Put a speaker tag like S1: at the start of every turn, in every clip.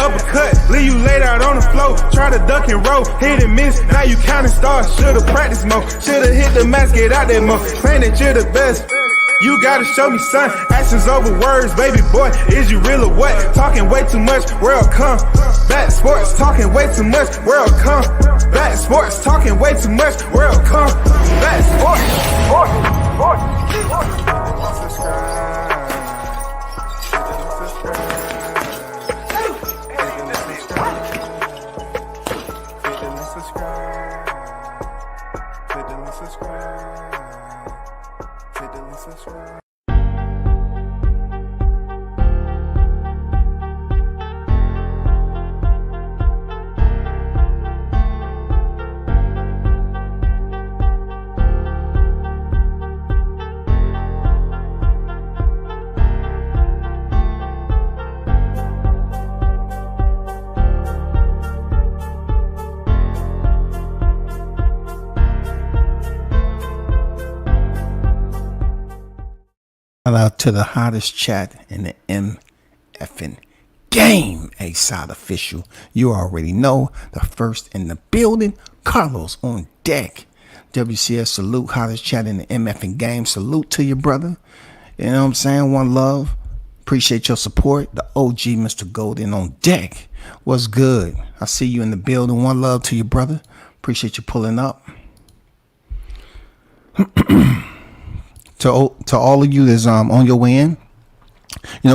S1: uppercut, leave you laid out on the floor. Try to duck and roll, hit and miss, now you counting stars. Should've practiced more, should've hit the mask, get out there more. Saying that you're the best, you gotta show me, son. Actions over words, baby boy. Is you real or what? Talking way too much, world come. Back sports, talking way too much, world come. Back sports, talking way too much, world come. Back sports,
S2: Shout out to the hottest chat in the MFing game, A-Side Official. You already know, the first in the building, Carlos on deck. WCS salute, hottest chat in the MFing game. Salute to you, brother. You know what I'm saying? One love. Appreciate your support. The OG Mr. Golden on deck. What's good? I see you in the building. One love to you, brother. Appreciate you pulling up. To all of you that's on your way in,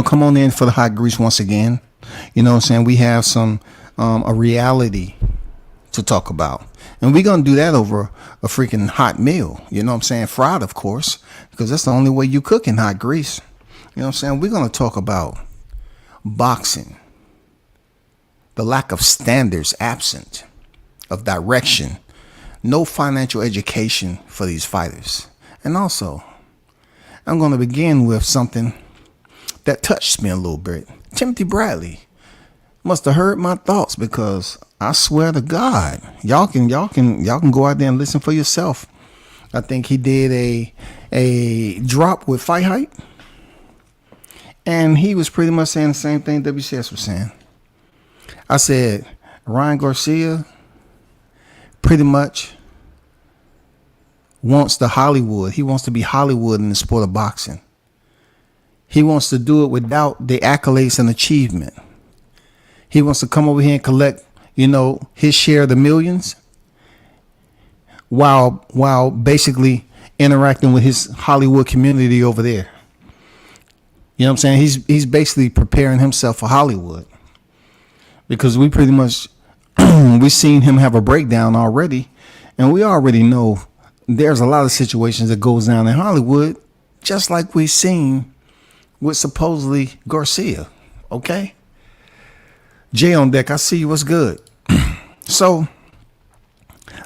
S2: come on in for the hot grease once again. You know what I'm saying? We have some a reality to talk about. And we're going to do that over a freaking hot meal. You know what I'm saying? Fried, of course, because that's the only way you cook in hot grease. You know what I'm saying? We're going to talk about boxing, the lack of standards absent, of direction, no financial education for these fighters. And also, I'm going to begin with something that touched me a little bit. Timothy Bradley must have heard my thoughts, because I swear to God, y'all can go out there and listen for yourself. I think he did a drop with Fight Hype, and he was pretty much saying the same thing WCS was saying. I said, Ryan Garcia pretty much wants the Hollywood. He wants to be Hollywood in the sport of boxing. He wants to do it without the accolades and achievement. He wants to come over here and collect, his share of the millions, while basically interacting with his Hollywood community over there. You know what I'm saying? He's basically preparing himself for Hollywood, because we pretty much we've seen him have a breakdown already, and we already know there's a lot of situations that goes down in Hollywood, just like we've seen with supposedly Garcia. Okay? Jay on deck, I see you. What's good? So,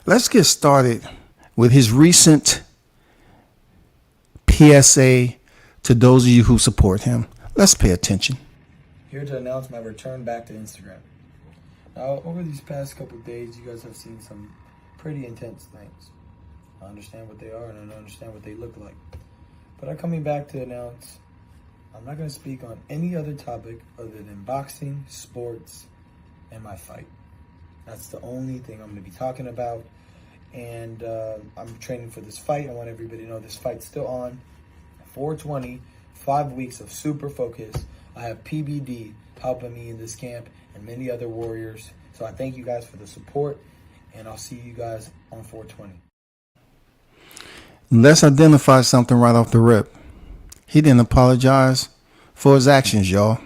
S2: let's get started with his recent PSA to those of you who support him. Let's pay attention.
S3: Here to announce my return back to Instagram. Now, over these past couple of days, you guys have seen some pretty intense things. I understand what they are, and I understand what they look like. But I'm coming back to announce I'm not going to speak on any other topic other than boxing, sports, and my fight. That's the only thing I'm going to be talking about. And I'm training for this fight. I want everybody to know this fight's still on. 420, 5 weeks of super focus. I have PBD helping me in this camp and many other warriors. So I thank you guys for the support, and I'll see you guys on 420.
S2: Let's identify something right off the rip. He didn't apologize for his actions, y'all.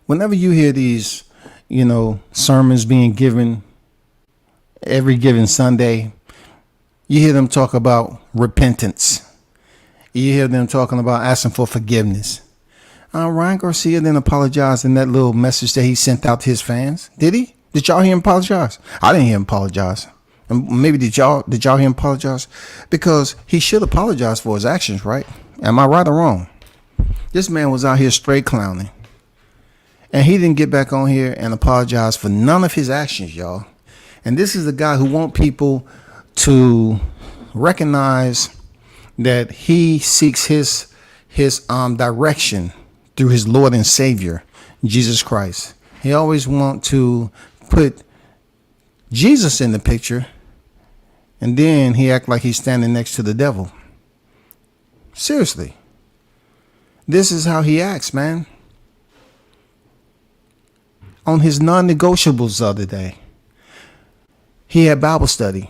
S2: Whenever you hear these, sermons being given every given Sunday, you hear them talk about repentance. You hear them talking about asking for forgiveness. Ryan Garcia didn't apologize in that little message that he sent out to his fans. Did he? Did y'all hear him apologize? I didn't hear him apologize. And maybe did y'all hear him apologize? Because he should apologize for his actions, right? Am I right or wrong? This man was out here straight clowning, and he didn't get back on here and apologize for none of his actions, y'all. And this is the guy who wants people to recognize that he seeks his direction through his Lord and Savior, Jesus Christ. He always want to put Jesus in the picture, and then he act like he's standing next to the devil. Seriously. This is how he acts, man. On his non-negotiables the other day, he had Bible study.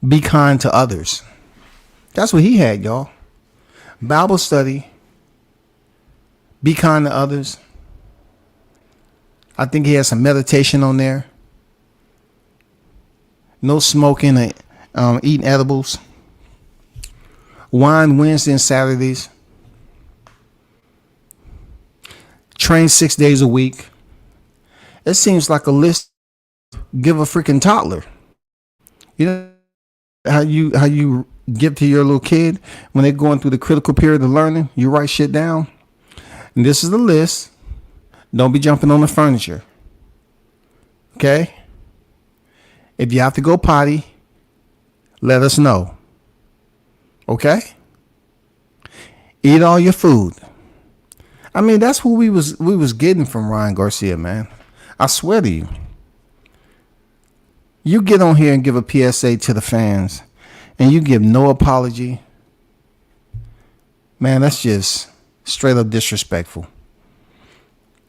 S2: Be kind to others. That's what he had, y'all. Bible study. Be kind to others. I think he has some meditation on there. No smoking, eating edibles. Wine Wednesday and Saturdays. Train 6 days a week. It seems like a list. Give a freaking toddler. You know how you give to your little kid when they're going through the critical period of learning? You write shit down. And this is the list. Don't be jumping on the furniture. Okay? If you have to go potty, let us know. Okay? Eat all your food. I mean, that's what we was getting from Ryan Garcia, man. I swear to you. You get on here and give a PSA to the fans, and you give no apology. Man, that's just straight up disrespectful.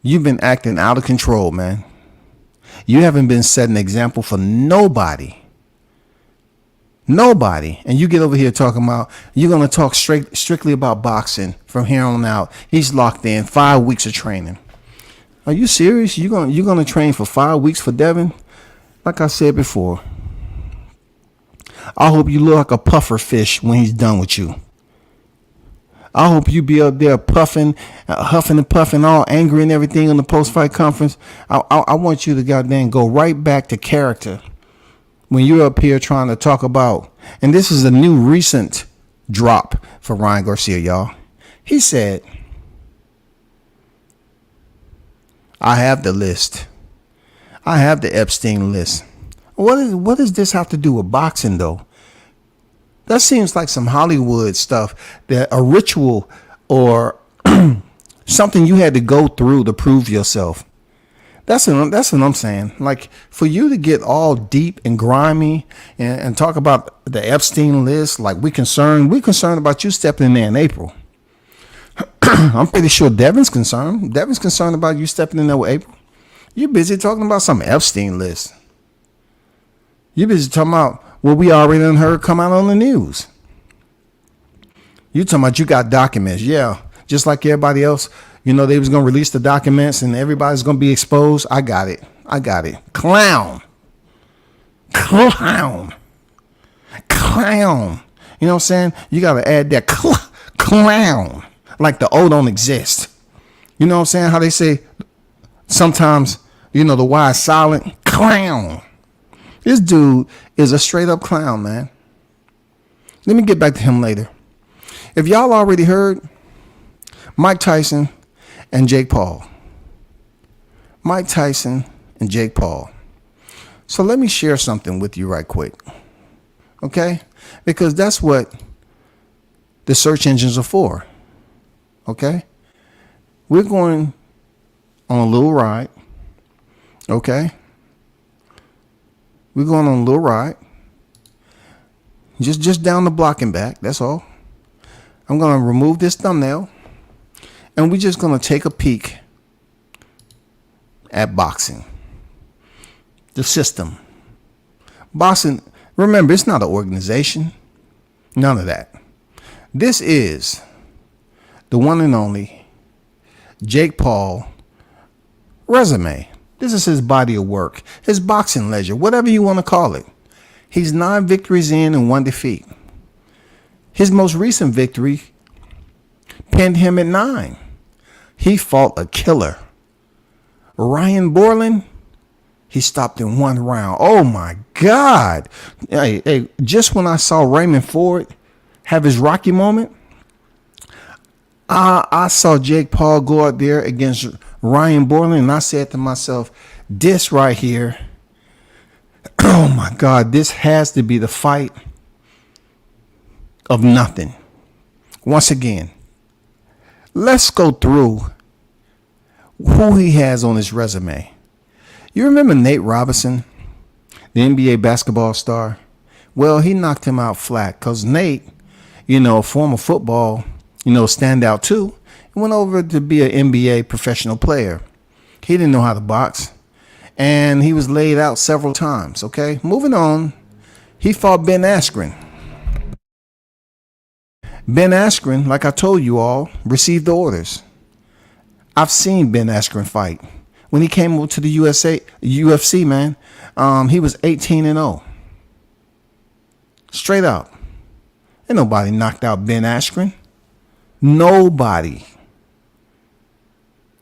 S2: You've been acting out of control, man. You haven't been setting an example for nobody. Nobody. And you get over here talking about, you're going to talk strictly about boxing from here on out. He's locked in 5 weeks of training. Are you serious? You're going to train for 5 weeks for Devin? Like I said before, I hope you look like a puffer fish when he's done with you. I hope you be up there puffing, huffing and puffing, all angry and everything on the post-fight conference. I want you to goddamn go right back to character when you're up here trying to talk about, and this is a new recent drop for Ryan Garcia, y'all. He said, I have the list. I have the Epstein list. What does this have to do with boxing, though? That seems like some Hollywood stuff, that a ritual or something you had to go through to prove yourself. That's what I'm saying. Like, for you to get all deep and grimy and talk about the Epstein list, like we concerned about you stepping in there in April. I'm pretty sure Devin's concerned. Devin's concerned about you stepping in there with April. You're busy talking about some Epstein list. You're busy talking about what we already done heard come out on the news. You talking about you got documents. Yeah, just like everybody else. You know, they was going to release the documents and everybody's going to be exposed. I got it. Clown. You know what I'm saying? You got to add that clown. Like the O don't exist. You know what I'm saying? How they say sometimes, you know, the Y is silent. Clown. This dude is a straight up clown, man. Let me get back to him later. If y'all already heard, Mike Tyson and Jake Paul. Mike Tyson and Jake Paul. So let me share something with you right quick. Okay? Because that's what the search engines are for. Okay? We're going on a little ride. Okay? We're going on a little ride. Just down the block and back. That's all. I'm going to remove this thumbnail. And we're just going to take a peek at boxing. The system. Boxing, remember, it's not an organization. None of that. This is the one and only Jake Paul resume. This is his body of work, his boxing ledger, whatever you want to call it. He's 9 victories in and 1 defeat. His most recent victory pinned him at 9. He fought a killer. Ryan Borland, he stopped in 1 round. Oh my God. Hey, just when I saw Raymond Ford have his Rocky moment, I saw Jake Paul go out there against Ryan Borland, and I said to myself, this right here, oh my God, this has to be the fight of nothing. Once again, let's go through who he has on his resume. You remember Nate Robinson, the NBA basketball star? Well, he knocked him out flat because Nate, a former football, standout too, went over to be an NBA professional player. He didn't know how to box, and he was laid out several times. Okay, moving on. He fought Ben Askren. Ben Askren, like I told you all, received the orders. I've seen Ben Askren fight. When he came over to the UFC, man, he was 18-0. Straight up. Ain't nobody knocked out Ben Askren. Nobody.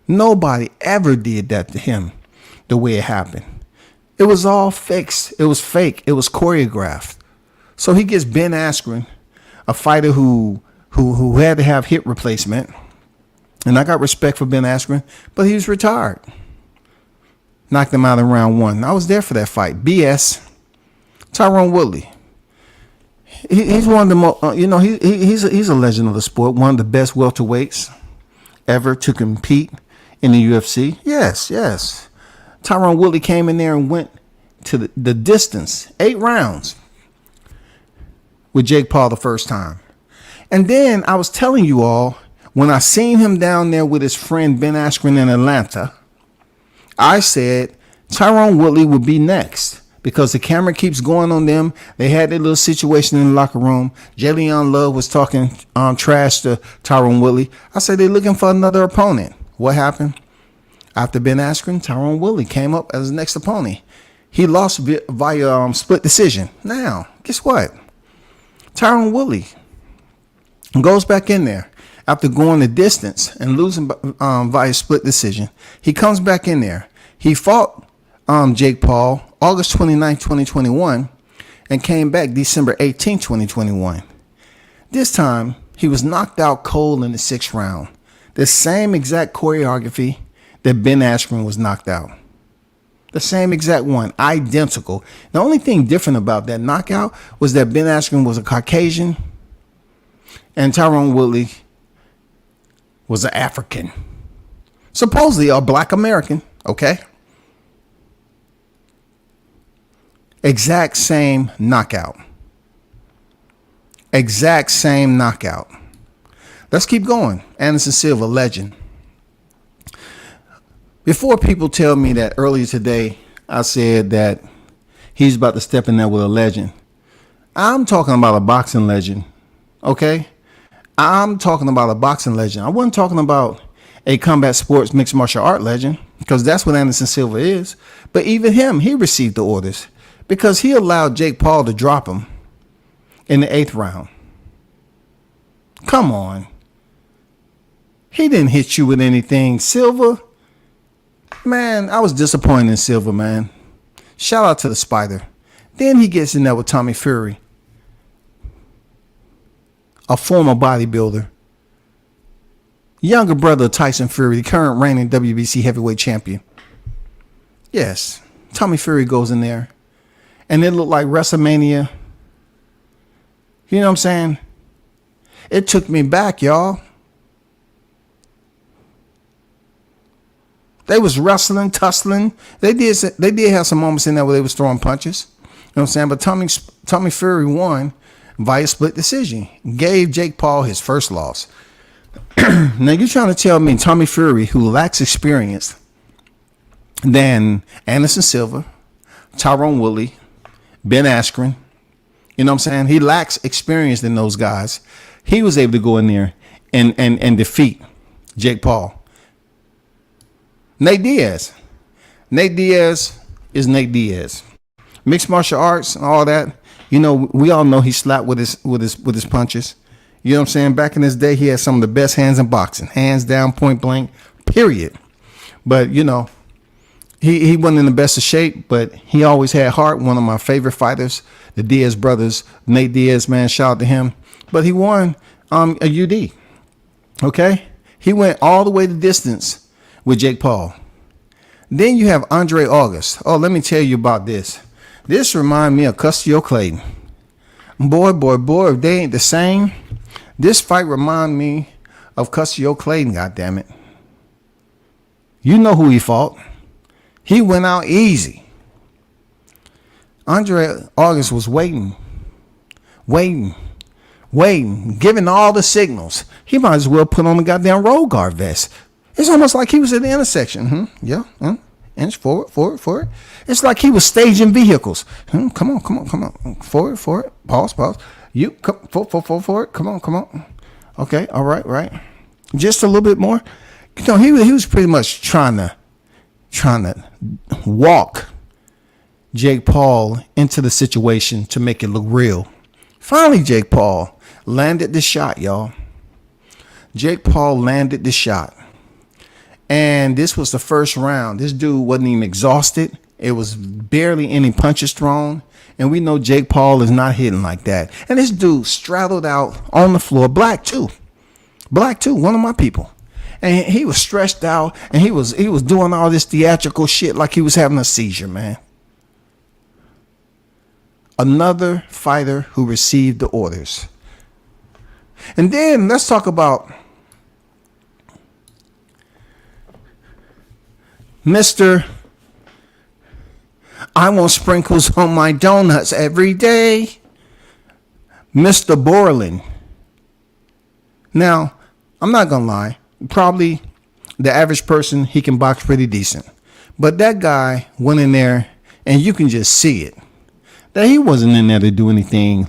S2: Nobody ever did that to him the way it happened. It was all fixed. It was fake. It was choreographed. So he gets Ben Askren, a fighter who had to have hip replacement. And I got respect for Ben Askren, but he was retired. Knocked him out in round 1. I was there for that fight. BS. Tyron Woodley. He's one of the most, he's a legend of the sport. One of the best welterweights ever to compete in the UFC. Yes. Tyron Woodley came in there and went to the distance, 8 rounds with Jake Paul the first time. And then I was telling you all, when I seen him down there with his friend Ben Askren in Atlanta, I said Tyron Woodley would be next because the camera keeps going on them. They had their little situation in the locker room. Jalen Love was talking trash to Tyron Woodley. I said they're looking for another opponent. What happened? After Ben Askren, Tyron Woodley came up as the next opponent. He lost via split decision. Now, guess what? Tyron Woodley goes back in there after going the distance and losing via split decision. He comes back in there. He fought Jake Paul August 29, 2021, and came back December 18, 2021. This time, he was knocked out cold in the 6th round. The same exact choreography that Ben Askren was knocked out. The same exact one, identical. The only thing different about that knockout was that Ben Askren was a Caucasian and Tyron Woodley was an African. Supposedly a black American, okay? Exact same knockout. Exact same knockout. Let's keep going. Anderson Silva, legend. Before people tell me that earlier today I said that he's about to step in there with a legend, I'm talking about a boxing legend, okay? I'm talking about a boxing legend. I wasn't talking about a combat sports mixed martial art legend, because that's what Anderson Silva is. But even him, he received the orders because he allowed Jake Paul to drop him in the 8th round. Come on. He didn't hit you with anything, Silva. Man, I was disappointed in Silva, man. Shout out to the Spider. Then he gets in there with Tommy Fury, a former bodybuilder, younger brother of Tyson Fury, the current reigning WBC heavyweight champion. Yes, Tommy Fury goes in there, and it looked like WrestleMania. You know what I'm saying? It took me back, y'all. They was wrestling, tussling. They did have some moments in there where they was throwing punches. You know what I'm saying? But Tommy Fury won via split decision. Gave Jake Paul his first loss. Now you're trying to tell me Tommy Fury, who lacks experience than Anderson Silva, Tyron Woodley, Ben Askren, you know what I'm saying? He lacks experience than those guys. He was able to go in there and defeat Jake Paul. Nate Diaz is Nate Diaz. Mixed martial arts and all that. You know, we all know he slapped with his punches. You know what I'm saying? Back in his day, he had some of the best hands in boxing, hands down, point blank, period. But you know, he wasn't in the best of shape, but he always had heart. One of my favorite fighters, the Diaz brothers, Nate Diaz, man, shout out to him. But he won a UD. Okay, he went all the way the distance with Jake Paul. Then you have Andre August. Oh, let me tell you about this. This reminds me of Custio Clayton. Boy, if they ain't the same. This fight remind me of Custio Clayton, goddammit. You know who he fought. He went out easy. Andre August was waiting, giving all the signals. He might as well put on the goddamn road guard vest. It's almost like he was at the intersection. Inch forward. It's like he was staging vehicles. Come on. Forward. Pause. You come forward. Come on. Okay, all right. Just a little bit more. You know, he was pretty much trying to walk Jake Paul into the situation to make it look real. Finally, Jake Paul landed the shot, y'all. Jake Paul landed the shot. And this was the first round. This dude wasn't even exhausted. It was barely any punches thrown. And we know Jake Paul is not hitting like that. And this dude straddled out on the floor. Black too, one of my people. And he was stretched out, and he was doing all this theatrical shit like he was having a seizure, man. Another fighter who received the orders. And then let's talk about Mr. I want sprinkles on my donuts every day, Mr. Borland. Now, I'm not going to lie. Probably the average person, he can box pretty decent. But that guy went in there, and you can just see it, that he wasn't in there to do anything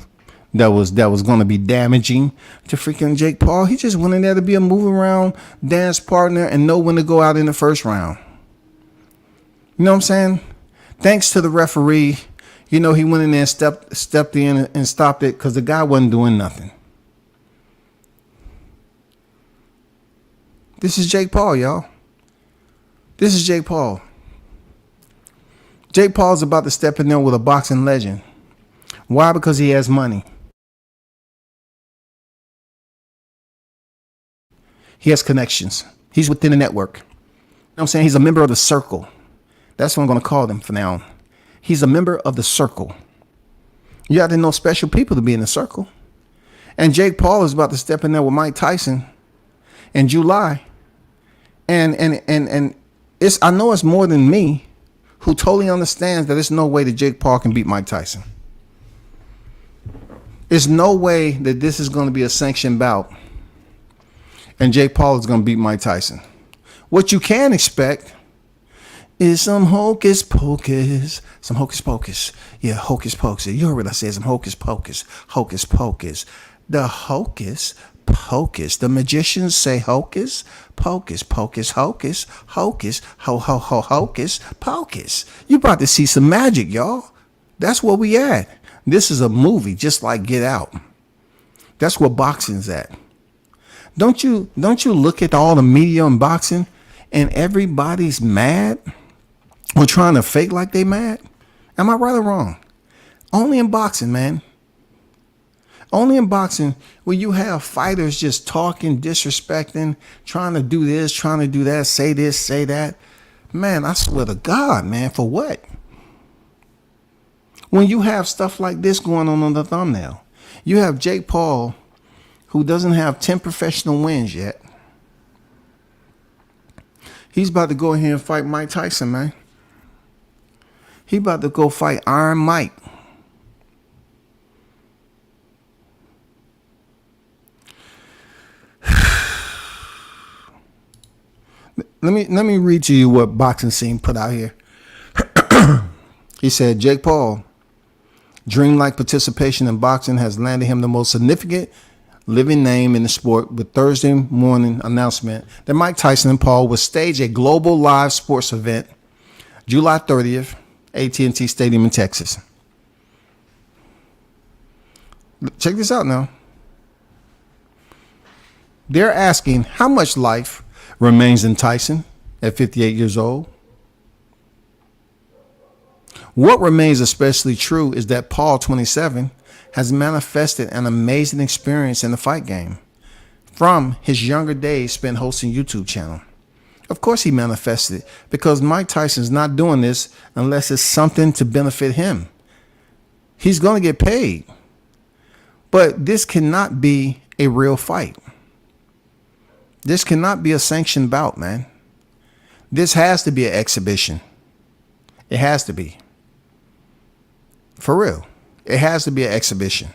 S2: that was going to be damaging to freaking Jake Paul. He just went in there to be a move around dance partner and know when to go out in the first round. You know what I'm saying? Thanks to the referee, he went in there and stepped in and stopped it because the guy wasn't doing nothing. This is Jake Paul, y'all. This is Jake Paul. Jake Paul's about to step in there with a boxing legend. Why? Because he has money. He has connections. He's within the network. You know what I'm saying? He's a member of the circle. That's what I'm going to call him for now. He's a member of the circle. You got to know special people to be in the circle. And Jake Paul is about to step in there with Mike Tyson in July. And I know it's more than me who totally understands that there's no way that Jake Paul can beat Mike Tyson. There's no way that this is going to be a sanctioned bout and Jake Paul is going to beat Mike Tyson. What you can expect is some hocus pocus. Some hocus pocus. Yeah, hocus pocus. You heard what I said, some hocus pocus. Hocus pocus. The hocus pocus. The magicians say hocus pocus. Pocus hocus. Hocus. Hocus pocus. You about to see some magic, y'all. That's where we at. This is a movie just like Get Out. That's where boxing's at. Don't you look at all the media in boxing and everybody's mad? Or trying to fake like they mad? Am I right or wrong? Only in boxing, man. Only in boxing where you have fighters just talking, disrespecting, trying to do this, trying to do that, say this, say that. Man, I swear to God, man, for what? When you have stuff like this going on the thumbnail, you have Jake Paul, who doesn't have 10 professional wins yet. He's about to go ahead and fight Mike Tyson, man. He about to go fight Iron Mike. Let me read to you what Boxing Scene put out here. He said, Jake Paul, dreamlike participation in boxing has landed him the most significant living name in the sport with Thursday morning announcement that Mike Tyson and Paul will stage a global live sports event July 30th, AT&T Stadium in Texas. Check this out now. They're asking how much life remains in Tyson at 58 years old. What remains especially true is that Paul, 27, has manifested an amazing experience in the fight game from his younger days spent hosting YouTube channel. Of course he manifested it because Mike Tyson's not doing this unless it's something to benefit him. He's going to get paid. But this cannot be a real fight. This cannot be a sanctioned bout, man. This has to be an exhibition. It has to be. For real. It has to be an exhibition.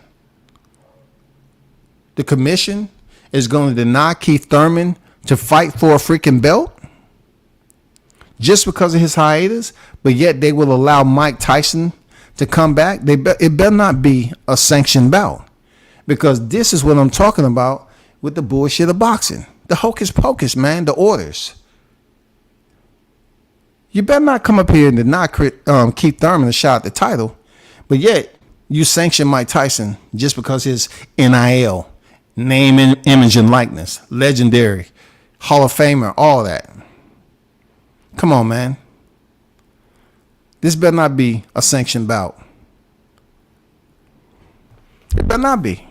S2: The commission is going to deny Keith Thurman to fight for a freaking belt just because of his hiatus, but yet they will allow Mike Tyson to come back. It better not be a sanctioned bout, because this is what I'm talking about with the bullshit of boxing. The hocus pocus, man, the orders. You better not come up here and deny Keith Thurman a shot at the title, but yet you sanction Mike Tyson just because his NIL, name, image, and likeness, legendary, Hall of Famer, all that. Come on, man. This better not be a sanctioned bout. It better not be.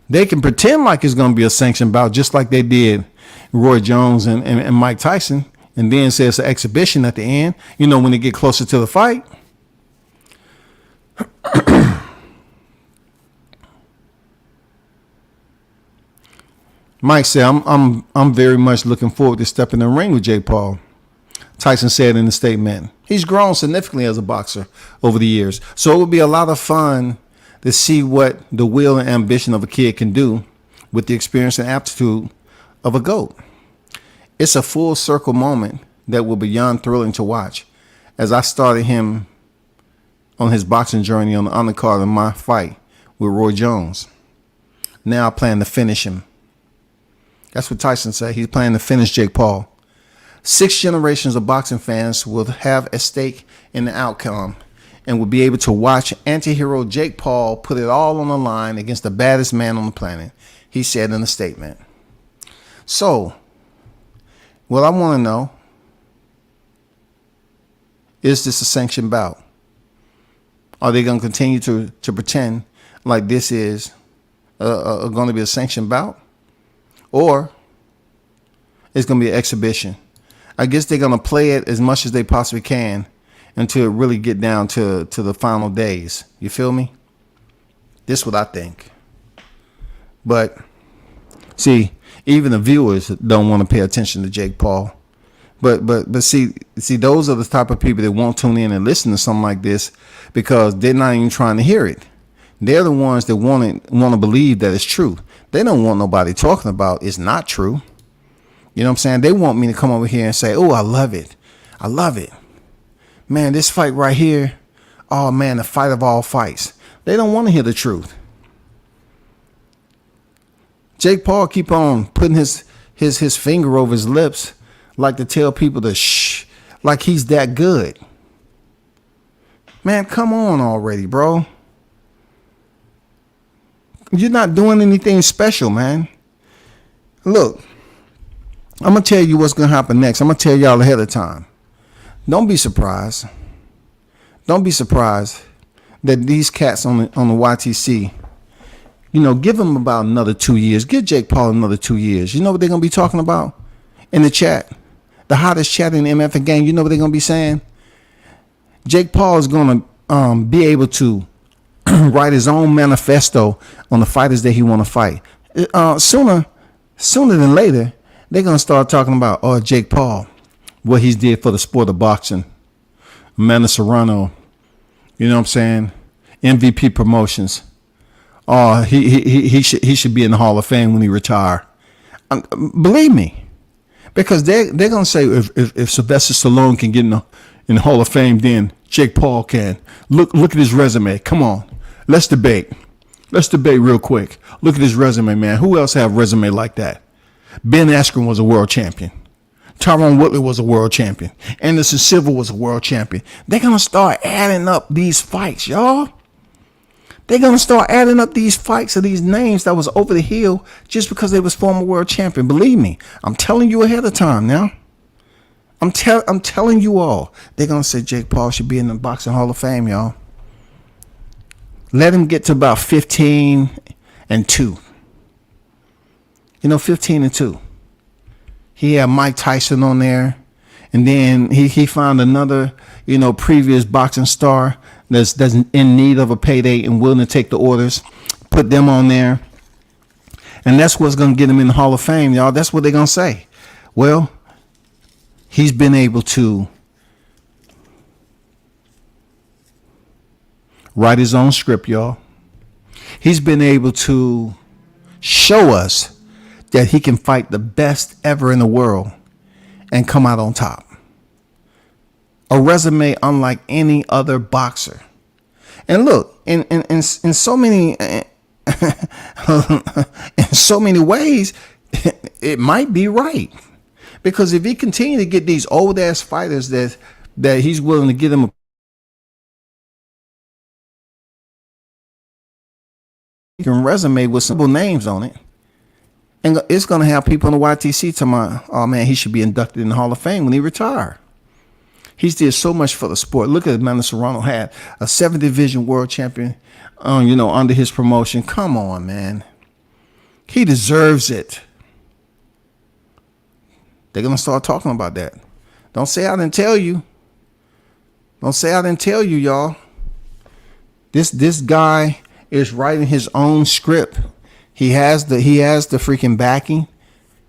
S2: They can pretend like it's going to be a sanctioned bout, just like they did Roy Jones and Mike Tyson, and then say it's an exhibition at the end, when they get closer to the fight. Mike said, I'm very much looking forward to stepping in the ring with Jake Paul. Tyson said in the statement. He's grown significantly as a boxer over the years, so it would be a lot of fun to see what the will and ambition of a kid can do with the experience and aptitude of a GOAT. It's a full circle moment that will be beyond thrilling to watch, as I started him on his boxing journey on the undercard of my fight with Roy Jones. Now I plan to finish him. That's what Tyson said. He's planning to finish Jake Paul. 6 generations of boxing fans will have a stake in the outcome and will be able to watch anti-hero Jake Paul put it all on the line against the baddest man on the planet, he said in a statement. So, what I want to know, is this a sanctioned bout? Are they going to continue to pretend like this is going to be a sanctioned bout? Or it's going to be an exhibition? I guess they're going to play it as much as they possibly can until it really get down to the final days. You feel me? This is what I think. But, see, even the viewers don't want to pay attention to Jake Paul. But see, those are the type of people that won't tune in and listen to something like this because they're not even trying to hear it. They're the ones that want to believe that it's true. They don't want nobody talking about it's not true. You know what I'm saying? They want me to come over here and say, oh, I love it. I love it. Man, this fight right here. Oh, man, the fight of all fights. They don't want to hear the truth. Jake Paul keep on putting his finger over his lips like to tell people to shh, like he's that good. Man, come on already, bro. You're not doing anything special, man. Look, I'm going to tell you what's going to happen next. I'm going to tell y'all ahead of time. Don't be surprised. Don't be surprised that these cats on the YTC, give them about another 2 years. Give Jake Paul another 2 years. You know what they're going to be talking about in the chat? The hottest chat in the MF game. You know what they're going to be saying? Jake Paul is going to be able to write his own manifesto on the fighters that he want to fight. Sooner than later, they're going to start talking about, Jake Paul, what he's did for the sport of boxing. Amanda Serrano, you know what I'm saying? MVP promotions. He should be in the Hall of Fame when he retire. Believe me, because they're going to say if Sylvester Stallone can get in the Hall of Fame, then Jake Paul can. Look at his resume. Come on, let's debate. Let's debate real quick. Look at his resume, man. Who else have a resume like that? Ben Askren was a world champion. Tyrone Woodley was a world champion. Anderson Silva was a world champion. They're going to start adding up these fights, y'all. They're going to start adding up these fights of these names that was over the hill just because they was former world champion. Believe me, I'm telling you ahead of time now. I'm telling you all. They're going to say Jake Paul should be in the Boxing Hall of Fame, y'all. Let him get to about 15-2. 15-2. He had Mike Tyson on there. And then he found another, previous boxing star that's in need of a payday and willing to take the orders. Put them on there. And that's what's going to get him in the Hall of Fame, y'all. That's what they're going to say. Well, he's been able to write his own script, y'all. He's been able to show us that he can fight the best ever in the world and come out on top. A resume unlike any other boxer. And look, in so many in so many ways, it might be right. Because if he continue to get these old ass fighters that he's willing to give them a resume with simple names on it, and it's going to have people in the YTC tomorrow, oh man, he should be inducted in the Hall of Fame when he retire. He's did so much for the sport. Look at Amanda Serrano had a 7th division world champion, under his promotion. Come on, man. He deserves it. They're going to start talking about that. Don't say I didn't tell you. Don't say I didn't tell you, y'all. This guy is writing his own script. He has the freaking backing.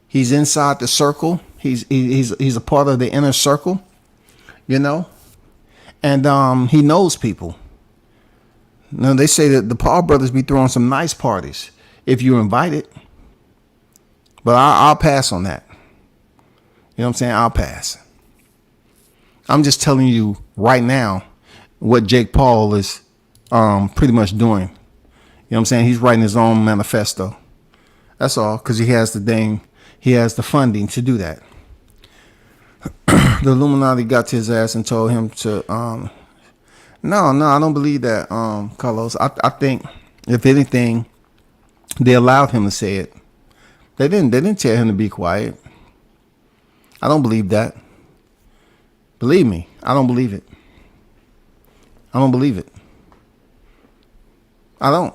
S2: He's inside the circle. He's a part of the inner circle, and he knows people. Now they say that the Paul brothers be throwing some nice parties if you're invited, but I'll pass on that. You know what I'm saying? I'll pass. I'm just telling you right now what Jake Paul is pretty much doing. You know what I'm saying? He's writing his own manifesto. That's all, because he has the funding to do that. The Illuminati got to his ass and told him to no, I don't believe that, Carlos. I think if anything, they allowed him to say it. They didn't tell him to be quiet. I don't believe that. Believe me, I don't believe it. I don't believe it. I don't.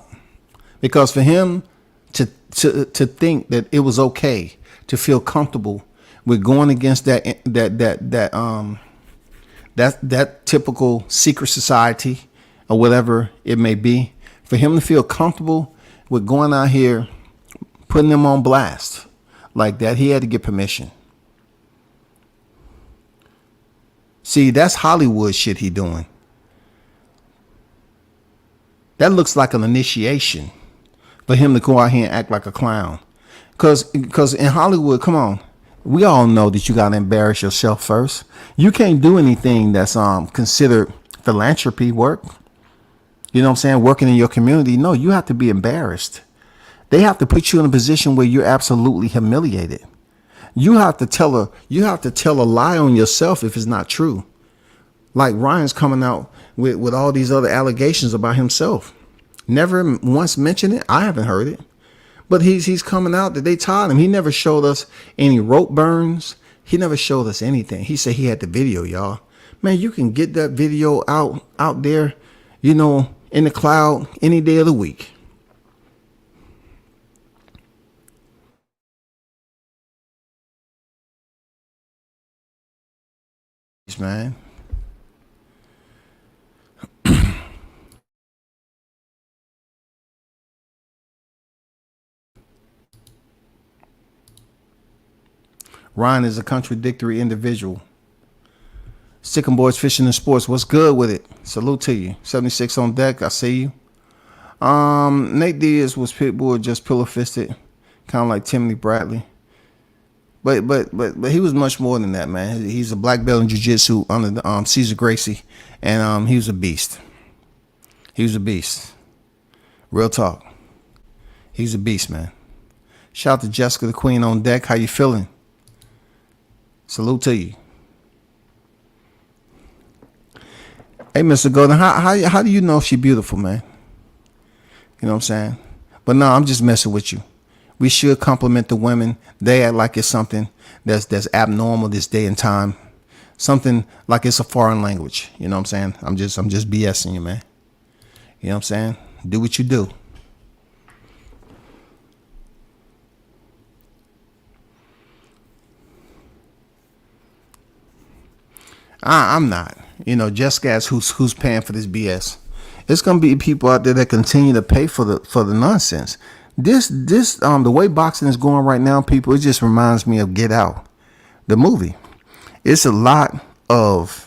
S2: Because for him to think that it was okay to feel comfortable with going against that typical secret society or whatever it may be, for him to feel comfortable with going out here putting them on blast like that, he had to get permission. See, that's Hollywood shit he doing. That looks like an initiation for him to go out here and act like a clown. Because in Hollywood, come on, we all know that you got to embarrass yourself first. You can't do anything that's considered philanthropy work. You know what I'm saying? Working in your community. No, you have to be embarrassed. They have to put you in a position where you're absolutely humiliated. You have to tell a lie on yourself if it's not true. Like Ryan's coming out with all these other allegations about himself. Never once mentioned it. I haven't heard it. But he's coming out that they taught him. He never showed us any rope burns. He never showed us anything. He said he had the video, y'all. Man, you can get that video out there, in the cloud any day of the week. Man. Ryan is a contradictory individual. Sticking Boys Fishing and Sports. What's good with it? Salute to you. 76 on deck. I see you. Nate Diaz was Pitbull, just pillow fisted, kind of like Timothy Bradley. But he was much more than that, man. He's a black belt in jiu-jitsu under the, Cesar Gracie, and he was a beast. He was a beast. Real talk. He's a beast, man. Shout out to Jessica the Queen on deck. How you feeling? Salute to you. Hey, Mr. Golden, how do you know if she's beautiful, man? You know what I'm saying? But no, I'm just messing with you. We should compliment the women. They act like it's something that's abnormal this day and time. Something like it's a foreign language. You know what I'm saying? I'm just BSing you, man. You know what I'm saying? Do what you do. I'm not. Just guys who's paying for this BS. It's gonna be people out there that continue to pay for the nonsense. This the way boxing is going right now, people, it just reminds me of Get Out, the movie. It's a lot of,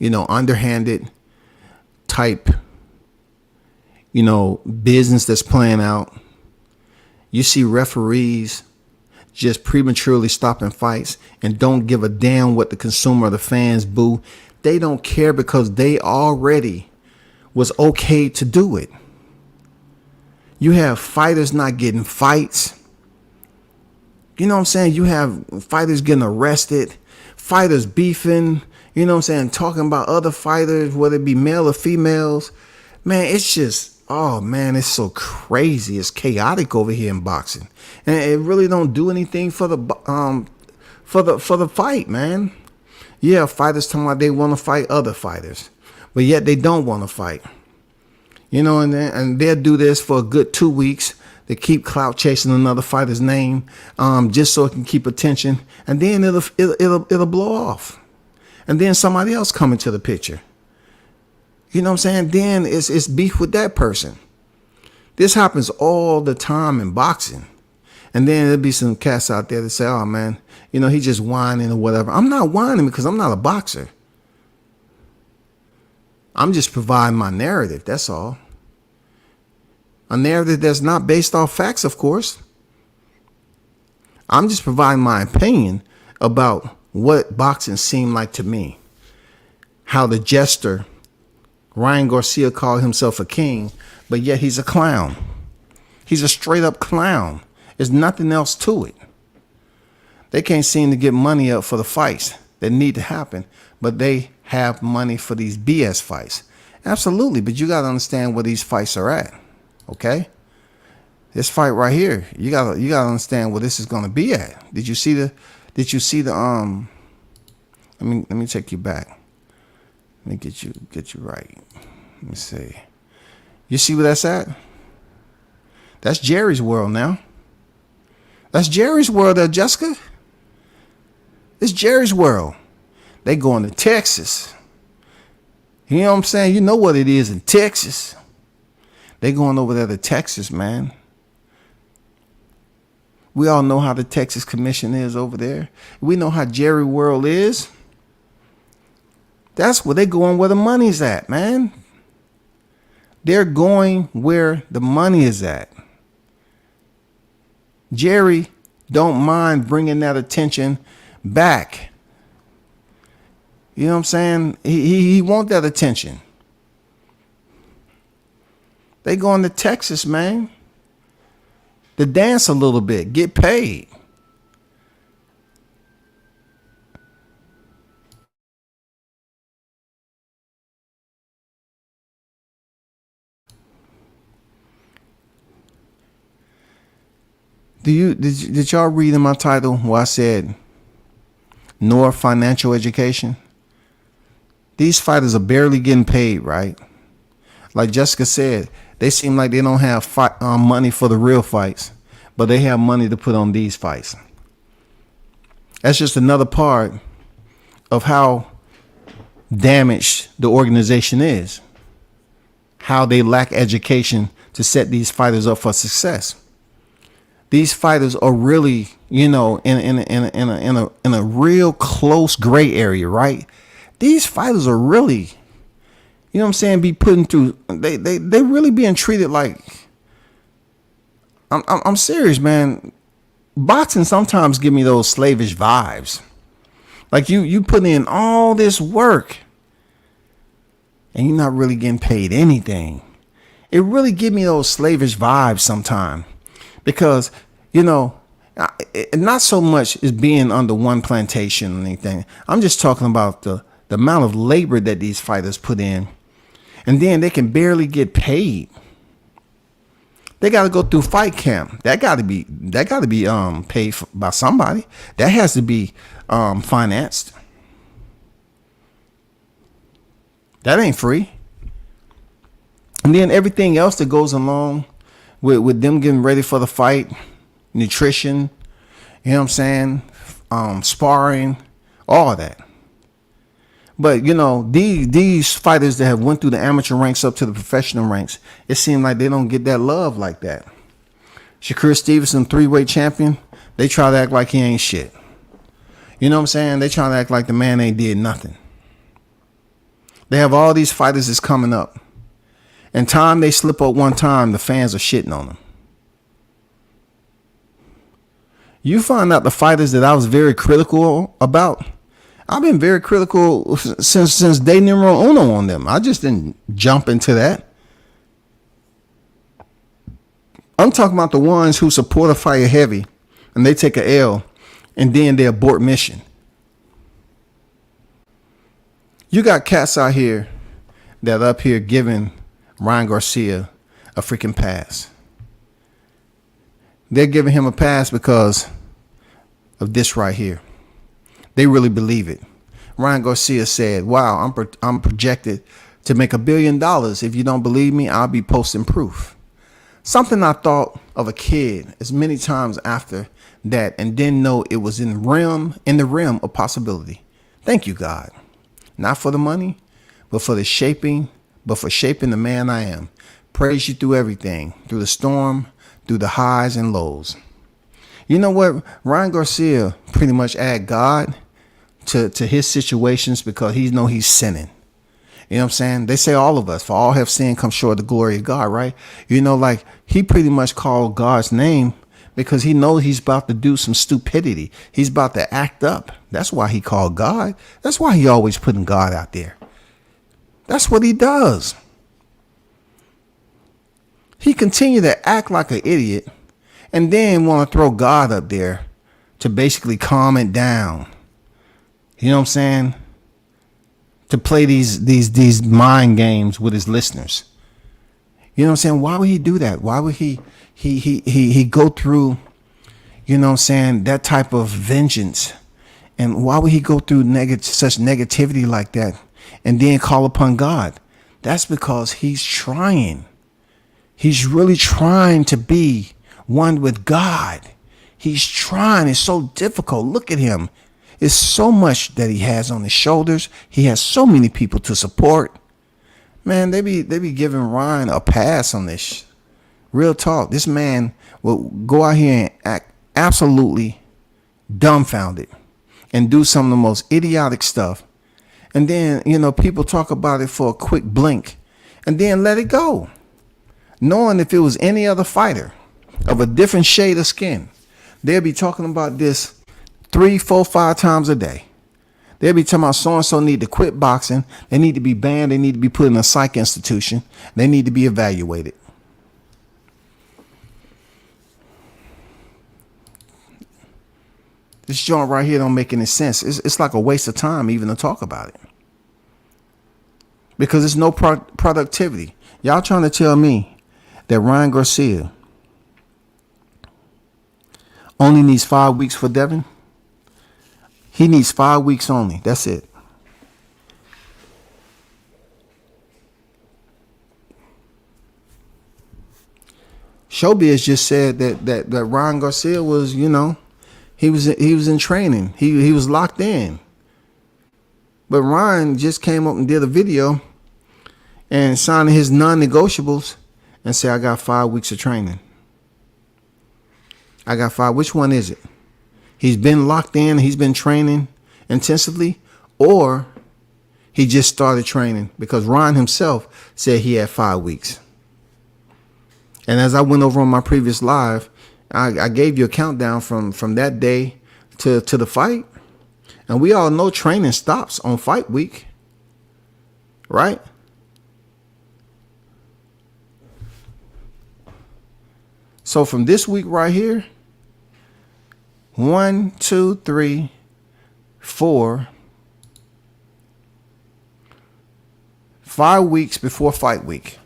S2: underhanded type, business that's playing out. You see referees just prematurely stopping fights and don't give a damn what the consumer or the fans boo. They don't care because they already was okay to do it. You have fighters not getting fights. You know what I'm saying? You have fighters getting arrested, fighters beefing, talking about other fighters, whether it be male or females. Man, it's just, oh man, it's so crazy. It's chaotic over here in boxing. And it really don't do anything for the fight, man. Yeah, fighters talking about they want to fight other fighters, but yet they don't want to fight. And they'll do this for a good 2 weeks. They keep clout chasing another fighter's name, just so it can keep attention, and then it'll blow off, and then somebody else come into the picture. You know what I'm saying? Then it's beef with that person. This happens all the time in boxing, and then there'll be some cats out there that say, "Oh man, he just whining or whatever." I'm not whining because I'm not a boxer. I'm just providing my narrative. That's all. A narrative that's not based off facts, of course. I'm just providing my opinion about what boxing seemed like to me. How the jester, Ryan Garcia, called himself a king, but yet he's a clown. He's a straight up clown. There's nothing else to it. They can't seem to get money up for the fights that need to happen, but they have money for these BS fights. Absolutely, but you got to understand where these fights are at. Okay? This fight right here, you got to understand where this is going to be at. Did you see the let me take you back. Let me get you right. Let me see. You see where that's at? That's Jerry's world now. That's Jerry's world, Jessica. It's Jerry's world. They going to Texas. You know what I'm saying? You know what it is in Texas. They going over there to Texas, man. We all know how the Texas Commission is over there. We know how Jerry World is. That's where they going where the money's at, man. They're going where the money is at. Jerry don't mind bringing that attention back. You know what I'm saying? He want that attention. They going to Texas, man, to dance a little bit, get paid. Did y'all read in my title where I said nor financial education? These fighters are barely getting paid, right? Like Jessica said, they seem like they don't have money for the real fights, but they have money to put on these fights. That's just another part of how damaged the organization is, how they lack education to set these fighters up for success. These fighters are really, in a real close gray area, right? These fighters are really, you know what I'm saying, be putting through, they really being treated like, I'm serious, man. Boxing sometimes give me those slavish vibes. Like you put in all this work and you're not really getting paid anything. It really give me those slavish vibes sometimes. Because, not so much as being under one plantation or anything. I'm just talking about the amount of labor that these fighters put in. And then they can barely get paid. They got to go through fight camp. That got to be paid by somebody. That has to be financed. That ain't free. And then everything else that goes along with them getting ready for the fight, nutrition, you know what I'm saying, sparring, all that. But these fighters that have went through the amateur ranks up to the professional ranks, it seems like they don't get that love like that. Shakur Stevenson, 3-weight champion, they try to act like he ain't shit. You know what I'm saying? They trying to act like the man ain't did nothing. They have all these fighters that's coming up. And time they slip up one time, the fans are shitting on them. You find out the fighters that I was very critical about. I've been very critical since day numero uno on them. I just didn't jump into that. I'm talking about the ones who support a fighter heavy and they take a L and then they abort mission. You got cats out here that up here giving Ryan Garcia a freaking pass. They're giving him a pass because of this right here. They really believe it. Ryan Garcia said, wow, I'm projected to make $1 billion. If you don't believe me, I'll be posting proof. Something I thought of a kid as many times after that and didn't know it was in the realm of possibility. Thank you, God. Not for the money, but for shaping the man I am. Praise you through everything, through the storm, through the highs and lows. You know what? Ryan Garcia pretty much add God to his situations because he know he's sinning. You know what I'm saying? They say all of us, for all have sinned, come short of the glory of God, right? You know, like he pretty much called God's name because he knows he's about to do some stupidity. He's about to act up. That's why he called God. That's why he always putting God out there. That's what he does. He continued to act like an idiot and then want to throw God up there to basically calm it down. You know what I'm saying? To play these mind games with his listeners. You know what I'm saying? Why would he do that? Why would he go through, you know what I'm saying, that type of vengeance? And why would he go through such negativity like that and then call upon God? That's because he's trying. He's really trying to be one with God. He's trying. It's so difficult. Look at him. It's so much that he has on his shoulders. He has so many people to support. Man, they be giving Ryan a pass on this. Real talk. This man will go out here and act absolutely dumbfounded and do some of the most idiotic stuff. And then, you know, people talk about it for a quick blink and then let it go. Knowing if it was any other fighter of a different shade of skin, they'll be talking about this 3, 4, 5 times a day. They'll be talking about so-and-so need to quit boxing. They need to be banned. They need to be put in a psych institution. They need to be evaluated. This joint right here don't make any sense. It's like a waste of time even to talk about it. Because there's no productivity. Y'all trying to tell me that Ryan Garcia only needs 5 weeks for Devin? He needs 5 weeks only. That's it. Showbiz just said that Ryan Garcia was, you know, he was in training. He was locked in. But Ryan just came up and did a video and signed his non-negotiables and said, I got 5 weeks of training. I got 5. Which one is it? He's been locked in. He's been training intensively, or he just started training because Ryan himself said he had 5 weeks. And as I went over on my previous live, I gave you a countdown from that day to the fight. And we all know training stops on fight week, right? So from this week right here, 1, 2, 3, 4, 5 weeks before fight week.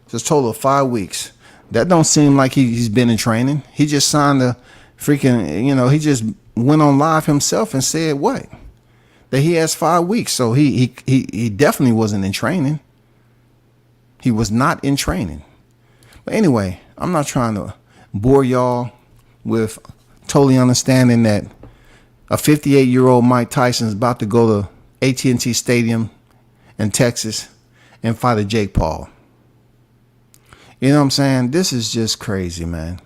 S2: So it's a total of 5 weeks. That don't seem like he's been in training. He just signed a freaking, you know, he just went on live himself and said what? That he has 5 weeks. So he definitely wasn't in training. He was not in training. But anyway, I'm not trying to bore y'all with totally understanding that a 58-year-old Mike Tyson is about to go to AT&T Stadium in Texas and fight a Jake Paul. You know what I'm saying? This is just crazy, man.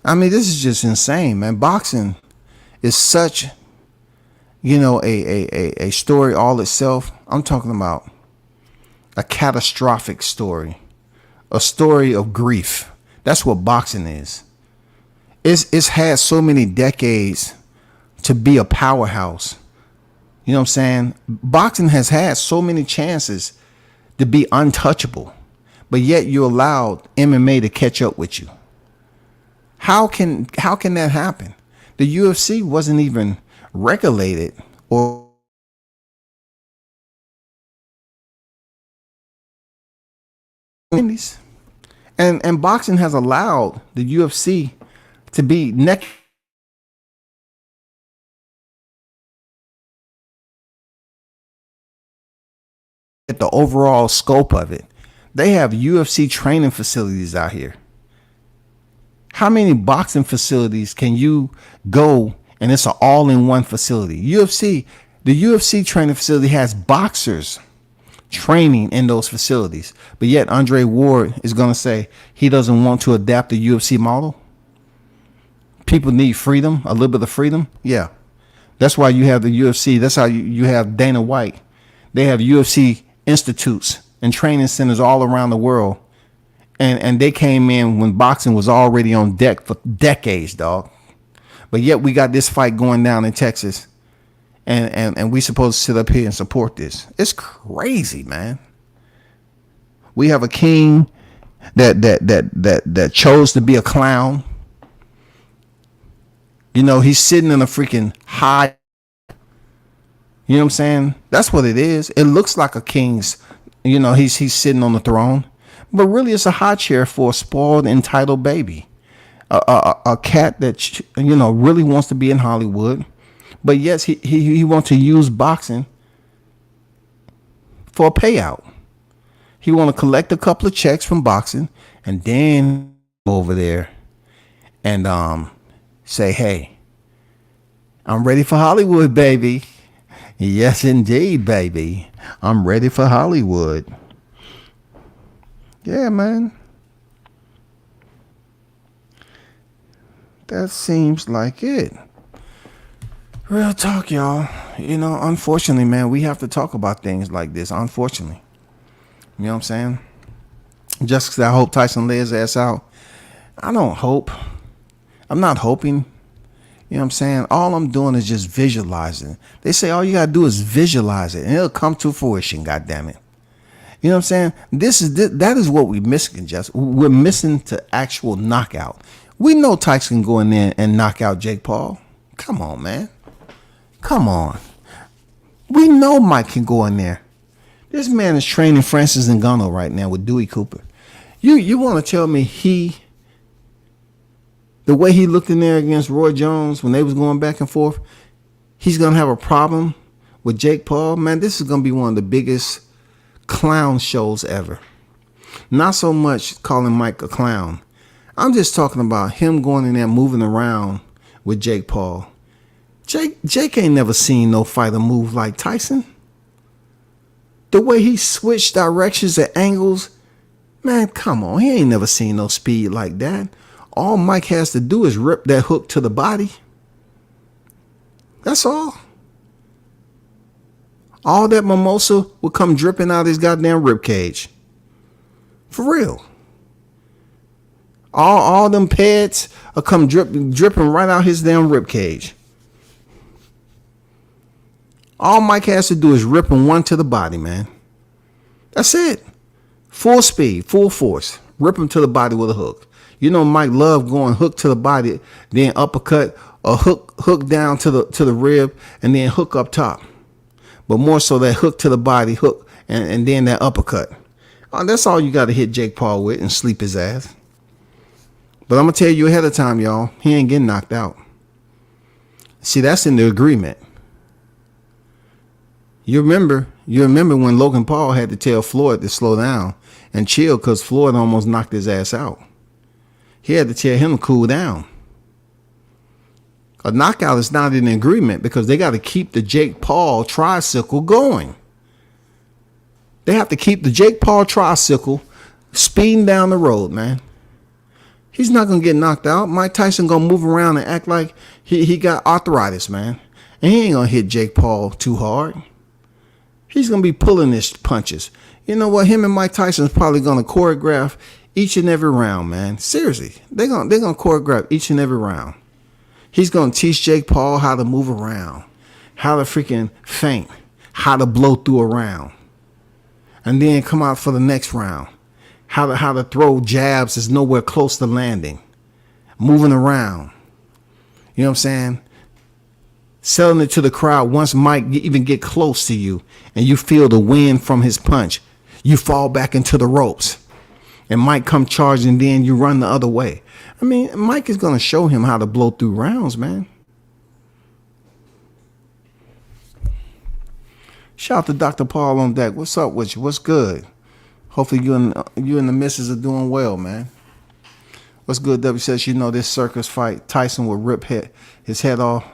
S2: I mean, this is just insane, man. Boxing is such, a story all itself. I'm talking about a catastrophic story, a story of grief. That's what boxing is. It's had so many decades to be a powerhouse. You know what I'm saying? Boxing has had so many chances to be untouchable, but yet you allowed MMA to catch up with you. How can that happen? The UFC wasn't even regulated or and boxing has allowed the UFC to be neck at the overall scope of it. They have UFC training facilities out here. How many boxing facilities can you go and it's an all-in-one facility? The UFC training facility has boxers training in those facilities. But yet Andre Ward is going to say he doesn't want to adapt the UFC model. People need freedom, a little bit of freedom. Yeah. That's why you have the UFC. That's how you have Dana White. They have UFC institutes and training centers all around the world. And they came in when boxing was already on deck for decades, dog. But yet we got this fight going down in Texas. And we supposed to sit up here and support this. It's crazy, man. We have a king that chose to be a clown. He's sitting in a freaking high. You know what I'm saying? That's what it is. It looks like a king's, he's sitting on the throne. But really it's a high chair for a spoiled, entitled baby. A cat that, really wants to be in Hollywood. But yes, he wants to use boxing for a payout. He want to collect a couple of checks from boxing and then go over there and say, hey, I'm ready for Hollywood, baby. Yes, indeed, baby. I'm ready for Hollywood. Yeah, man. That seems like it. Real talk, y'all. Unfortunately, man, we have to talk about things like this. Unfortunately. You know what I'm saying? Just because I hope Tyson lays his ass out. I don't hope. I'm not hoping. You know what I'm saying? All I'm doing is just visualizing. They say all you got to do is visualize it and it'll come to fruition, goddammit. You know what I'm saying? That is what we're missing, just. We're missing to actual knockout. We know Tyson can go in there and knock out Jake Paul. Come on, man. Come on. We know Mike can go in there. This man is training Francis Ngannou right now with Dewey Cooper. You want to tell me the way he looked in there against Roy Jones when they was going back and forth, he's going to have a problem with Jake Paul? Man, this is going to be one of the biggest clown shows ever. Not so much calling Mike a clown. I'm just talking about him going in there moving around with Jake Paul. Jake ain't never seen no fighter move like Tyson. The way he switched directions and angles, man, come on. He ain't never seen no speed like that. All Mike has to do is rip that hook to the body. That's all. All that mimosa will come dripping out of his goddamn rib cage. For real. All them pads will come dripping right out his damn rib cage. All Mike has to do is rip him one to the body, man. That's it. Full speed, full force. Rip him to the body with a hook. Mike loved going hook to the body, then uppercut, or hook down to the rib, and then hook up top. But more so that hook to the body, hook, and then that uppercut. That's all you got to hit Jake Paul with and sleep his ass. But I'm going to tell you ahead of time, y'all, he ain't getting knocked out. See, that's in the agreement. You remember when Logan Paul had to tell Floyd to slow down and chill because Floyd almost knocked his ass out. He had to tell him to cool down. A knockout is not in agreement because they got to keep the Jake Paul tricycle going. They have to keep the Jake Paul tricycle speeding down the road, man. He's not gonna get knocked out. Mike Tyson gonna move around and act like he got arthritis, man. And he ain't gonna hit Jake Paul too hard. He's gonna be pulling his punches. You know what? Him and Mike Tyson's probably gonna choreograph each and every round, man. Seriously, they're gonna choreograph each and every round. He's gonna teach Jake Paul how to move around, how to freaking feint, how to blow through a round, and then come out for the next round. How to throw jabs that's nowhere close to landing, moving around. You know what I'm saying? Selling it to the crowd. Once Mike even get close to you and you feel the wind from his punch, you fall back into the ropes. And Mike come charging, and then you run the other way. I mean, Mike is going to show him how to blow through rounds, man. Shout out to Dr. Paul on deck. What's up with you? What's good? Hopefully you and the missus are doing well, man. What's good? W says, this circus fight, Tyson will rip his head off.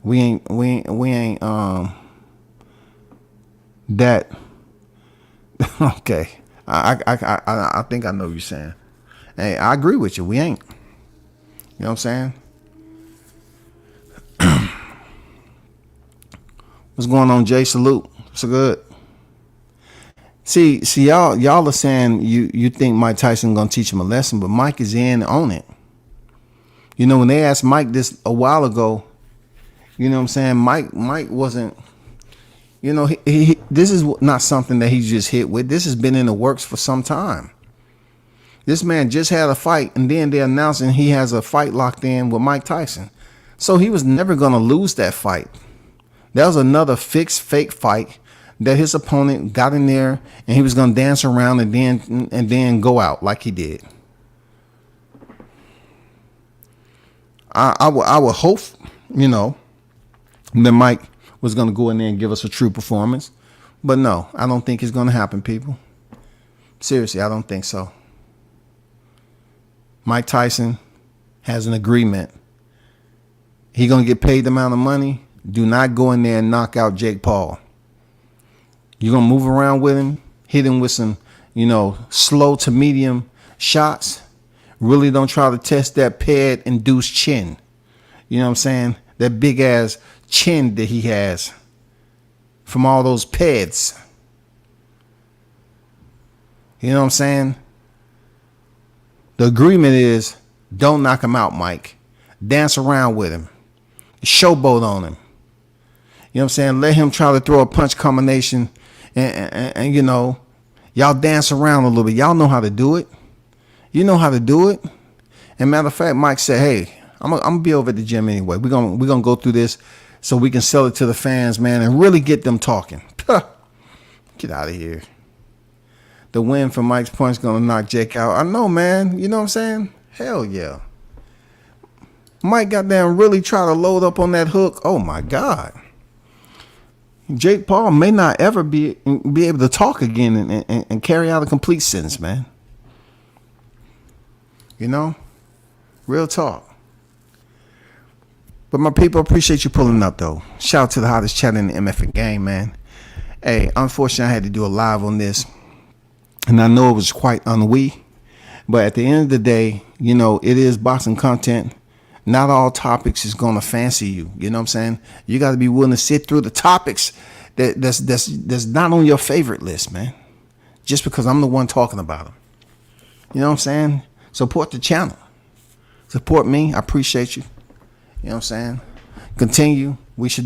S2: We ain't that. Okay. I think I know what you're saying. Hey, I agree with you. We ain't. You know what I'm saying? What's going on, Jay? Salute. So good. See, y'all are saying you think Mike Tyson gonna teach him a lesson, but Mike is in on it. When they asked Mike this a while ago, you know what I'm saying? Mike wasn't, he this is not something that he just hit with. This has been in the works for some time. This man just had a fight, and then they're announcing he has a fight locked in with Mike Tyson. So he was never gonna lose that fight. That was another fixed fake fight that his opponent got in there, and he was gonna dance around and then go out like he did. I would hope, that Mike was gonna go in there and give us a true performance, but no, I don't think it's gonna happen, people. Seriously, I don't think so. Mike Tyson has an agreement. He gonna get paid the amount of money. Do not go in there and knock out Jake Paul. You're going to move around with him, hit him with some, slow to medium shots. Really don't try to test that pad-induced chin. You know what I'm saying? That big-ass chin that he has from all those pads. You know what I'm saying? The agreement is don't knock him out, Mike. Dance around with him. Showboat on him. You know what I'm saying? Let him try to throw a punch combination and y'all dance around a little bit. Y'all know how to do it. You know how to do it. And matter of fact, Mike said, hey, I'm gonna be over at the gym anyway. We're gonna go through this so we can sell it to the fans, man, and really get them talking. Get out of here. The win from Mike's punch gonna knock Jake out. I know, man. You know what I'm saying? Hell yeah. Mike got down really try to load up on that hook. Oh my God. Jake Paul may not ever be able to talk again and carry out a complete sentence, man. Real talk. But my people, appreciate you pulling up, though. Shout out to the hottest chat in the MF game, man. Hey, unfortunately, I had to do a live on this, and I know it was quite ennui. But at the end of the day, it is boxing content. Not all topics is gonna fancy you. You know what I'm saying? You got to be willing to sit through the topics that's not on your favorite list, man. Just because I'm the one talking about them. You know what I'm saying? Support the channel. Support me. I appreciate you. You know what I'm saying? Continue. We should do